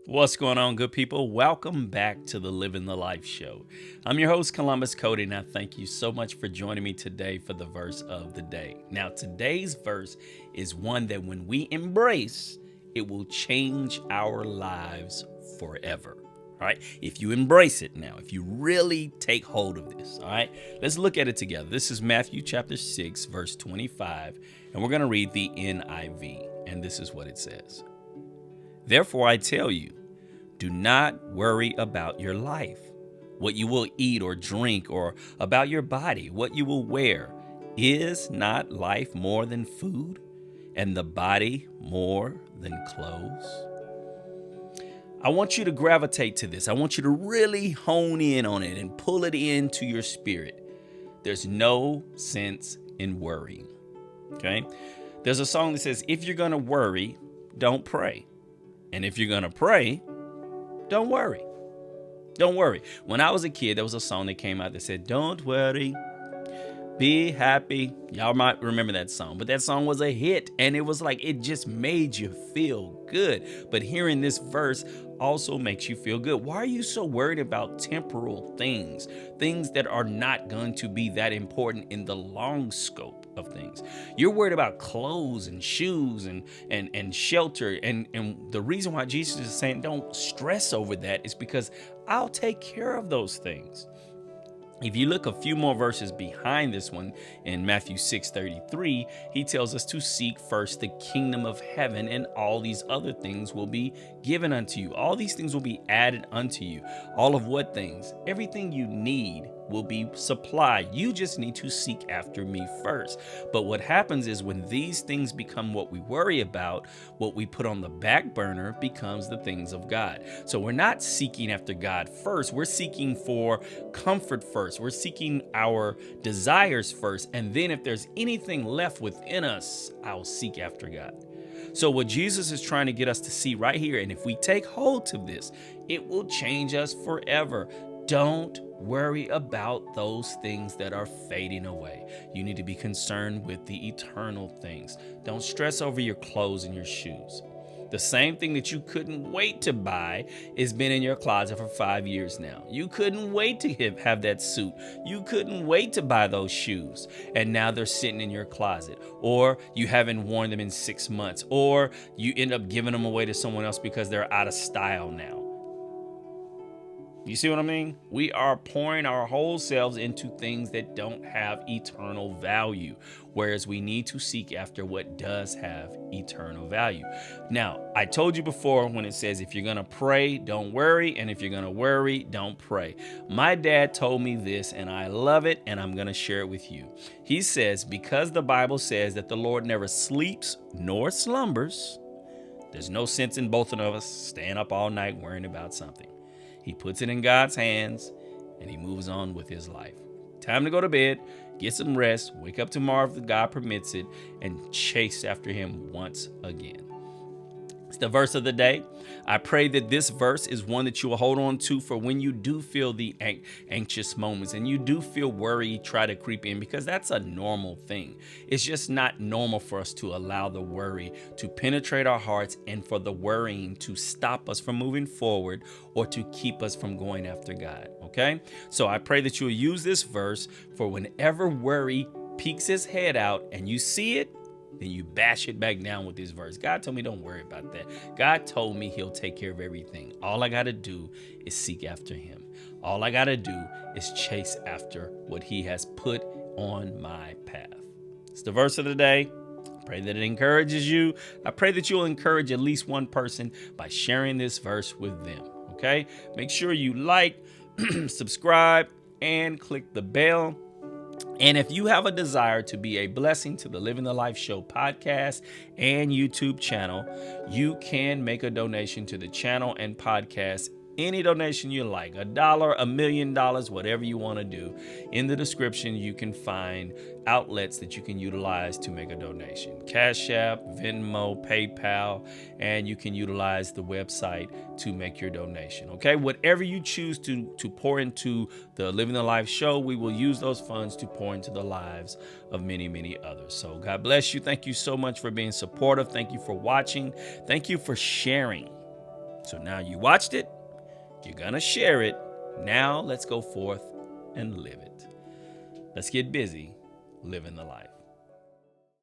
What's going on, good people? Welcome back to the Living the Life Show. I'm your host, Columbus Cody, and I thank you so much for joining me today for the verse of the day. Now, today's verse is one that when we embrace, it will change our lives forever. All right, if you embrace it now, if you really take hold of this, all right, let's look at it together. This is Matthew chapter 6, verse 25, and we're going to read the NIV, and this is what it says. Therefore, I tell you, do not worry about your life, what you will eat or drink, or about your body, what you will wear. Is not life more than food, and the body more than clothes? I want you to gravitate to this. I want you to really hone in on it and pull it into your spirit. There's no sense in worrying. Okay? There's a song that says, if you're going to worry, don't pray. And if you're going to pray, don't worry. Don't worry. When I was a kid, there was a song that came out that said, don't worry, be happy. Y'all might remember that song, but that song was a hit, and it was like, it just made you feel good. But hearing this verse also makes you feel good. Why are you so worried about temporal things that are not going to be that important in the long scope of things? You're worried about clothes and shoes and shelter. And the reason why Jesus is saying don't stress over that is because I'll take care of those things. If you look a few more verses behind this one in Matthew 6:33, he tells us to seek first the kingdom of heaven, and all these other things will be given unto you. All these things will be added unto you. All of what things? Everything you need will be supplied. You just need to seek after me first. But what happens is when these things become what we worry about, what we put on the back burner becomes the things of God. So we're not seeking after God first. We're seeking for comfort first. We're seeking our desires first. And then if there's anything left within us, I'll seek after God. So what Jesus is trying to get us to see right here, and if we take hold to this, it will change us forever. Don't worry about those things that are fading away. You need to be concerned with the eternal things. Don't stress over your clothes and your shoes. The same thing that you couldn't wait to buy has been in your closet for 5 years now. You couldn't wait to have that suit. You couldn't wait to buy those shoes. And now they're sitting in your closet. Or you haven't worn them in 6 months. Or you end up giving them away to someone else because they're out of style now. You see what I mean? We are pouring our whole selves into things that don't have eternal value, whereas we need to seek after what does have eternal value. Now, I told you before when it says, if you're going to pray, don't worry. And if you're going to worry, don't pray. My dad told me this, and I love it, and I'm going to share it with you. He says, because the Bible says that the Lord never sleeps nor slumbers, there's no sense in both of us staying up all night worrying about something. He puts it in God's hands and he moves on with his life. Time to go to bed, get some rest, wake up tomorrow if God permits it, and chase after him once again. It's the verse of the day. I pray that this verse is one that you will hold on to for when you do feel the anxious moments and you do feel worry try to creep in, because that's a normal thing. It's just not normal for us to allow the worry to penetrate our hearts and for the worrying to stop us from moving forward or to keep us from going after God. Okay? So I pray that you'll use this verse for whenever worry peeks his head out and you see it, then you bash it back down with this verse. God told me don't worry about that. God told me he'll take care of everything. All I got to do is seek after him. All I got to do is chase after what he has put on my path. It's the verse of the day. I pray that it encourages you. I pray that you'll encourage at least one person by sharing this verse with them. Okay? Make sure you like, subscribe, and click the bell. And if you have a desire to be a blessing to the Living the Life Show podcast and YouTube channel, you can make a donation to the channel and podcast. Any donation you like, $1, $1 million, whatever you want to do. In the description, you can find outlets that you can utilize to make a donation. Cash App, Venmo, PayPal, and you can utilize the website to make your donation. Okay, whatever you choose to pour into the Living the Life Show, we will use those funds to pour into the lives of many, many others. So God bless you. Thank you so much for being supportive. Thank you for watching. Thank you for sharing. So now you watched it, you're going to share it. Now let's go forth and live it. Let's get busy living the life.